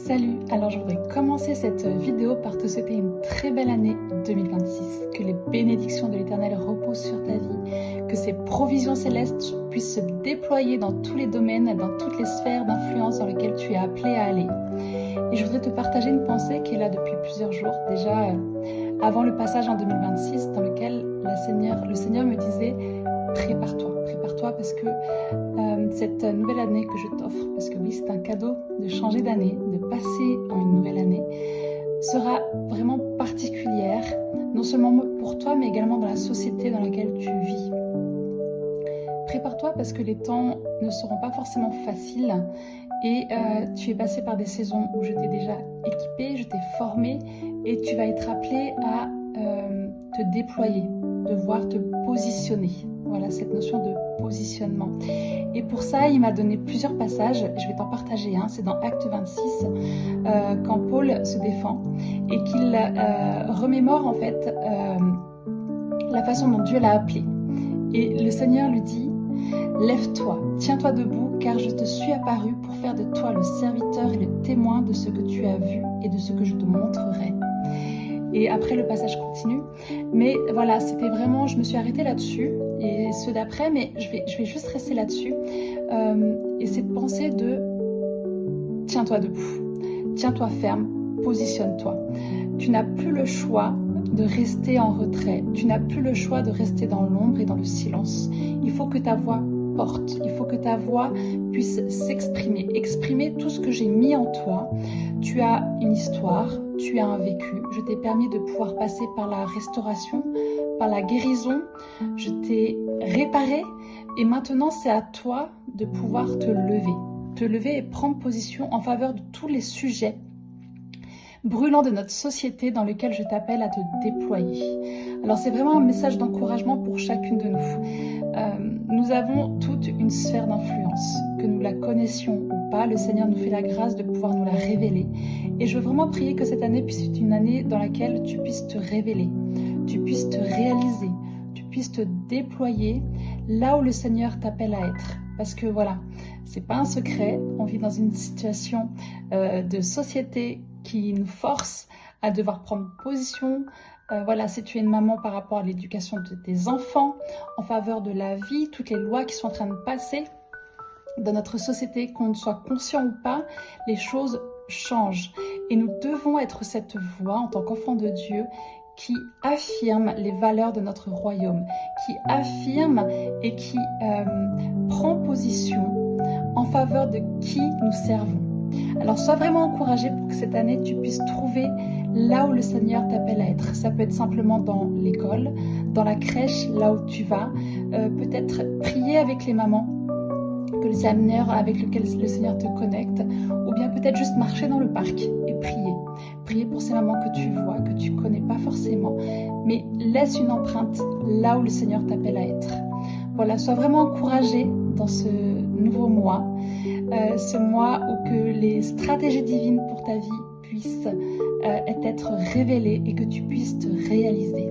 Salut, alors je voudrais commencer cette vidéo par te souhaiter une très belle année 2026, que les bénédictions de l'Éternel reposent sur ta vie, que ses provisions célestes puissent se déployer dans tous les domaines, dans toutes les sphères d'influence dans lesquelles tu es appelé à aller. Et je voudrais te partager une pensée qui est là depuis plusieurs jours, déjà avant le passage en 2026, dans lequel le Seigneur me disait « Prépare-toi parce que cette nouvelle année que je t'offre, parce que oui, c'est un cadeau de changer d'année, de passer en une nouvelle année, sera vraiment particulière, non seulement pour toi, mais également dans la société dans laquelle tu vis. Prépare-toi parce que les temps ne seront pas forcément faciles et tu es passé par des saisons où je t'ai déjà équipé, je t'ai formé et tu vas être appelé à te déployer, devoir te positionner. Voilà, cette notion de positionnement. Et pour ça, il m'a donné plusieurs passages. Je vais t'en partager un. C'est dans Acte 26, quand Paul se défend et qu'il remémore en fait la façon dont Dieu l'a appelé. Et le Seigneur lui dit « Lève-toi, tiens-toi debout, car je te suis apparu pour faire de toi le serviteur et le témoin de ce que tu as vu et de ce que je te montrerai. » Et après, le passage continue. Mais voilà, c'était vraiment, je me suis arrêtée là-dessus. Et ceux d'après, mais je vais juste rester là-dessus. Et cette pensée de tiens-toi debout, tiens-toi ferme, positionne-toi. Tu n'as plus le choix de rester en retrait. Tu n'as plus le choix de rester dans l'ombre et dans le silence. Il faut que ta voix porte. Il faut que ta voix puisse s'exprimer, exprimer tout ce que j'ai mis en toi. Tu as une histoire, tu as un vécu. Je t'ai permis de pouvoir passer par la restauration, par la guérison. Je t'ai réparé et maintenant c'est à toi de pouvoir te lever et prendre position en faveur de tous les sujets brûlants de notre société dans lesquels je t'appelle à te déployer. Alors c'est vraiment un message d'encouragement pour chacune de nous. Nous avons toute une sphère d'influence, que nous la connaissions ou pas. Le Seigneur nous fait la grâce de pouvoir nous la révéler. Et je veux vraiment prier que cette année puisse être une année dans laquelle tu puisses te révéler, tu puisses te réaliser, tu puisses te déployer là où le Seigneur t'appelle à être. Parce que voilà, c'est pas un secret, on vit dans une situation de société qui nous force à devoir prendre position. Voilà, si tu es une maman par rapport à l'éducation de tes enfants, en faveur de la vie, toutes les lois qui sont en train de passer dans notre société, qu'on soit conscient ou pas, les choses changent. Et nous devons être cette voix en tant qu'enfants de Dieu qui affirme les valeurs de notre royaume, qui affirme et qui prend position en faveur de qui nous servons. Alors sois vraiment encouragé pour que cette année tu puisses trouver là où le Seigneur t'appelle à être. Ça peut être simplement dans l'école, dans la crèche, là où tu vas, peut-être prier avec les mamans, que le Seigneur, avec lequel le Seigneur te connecte, ou bien peut-être juste marcher dans le parc et prier. Prier pour ces mamans que tu vois, que tu connais pas forcément, mais laisse une empreinte là où le Seigneur t'appelle à être. Voilà, sois vraiment encouragé dans ce nouveau mois, ce mois où que les stratégies divines pour ta vie puissent être révélées et que tu puisses te réaliser.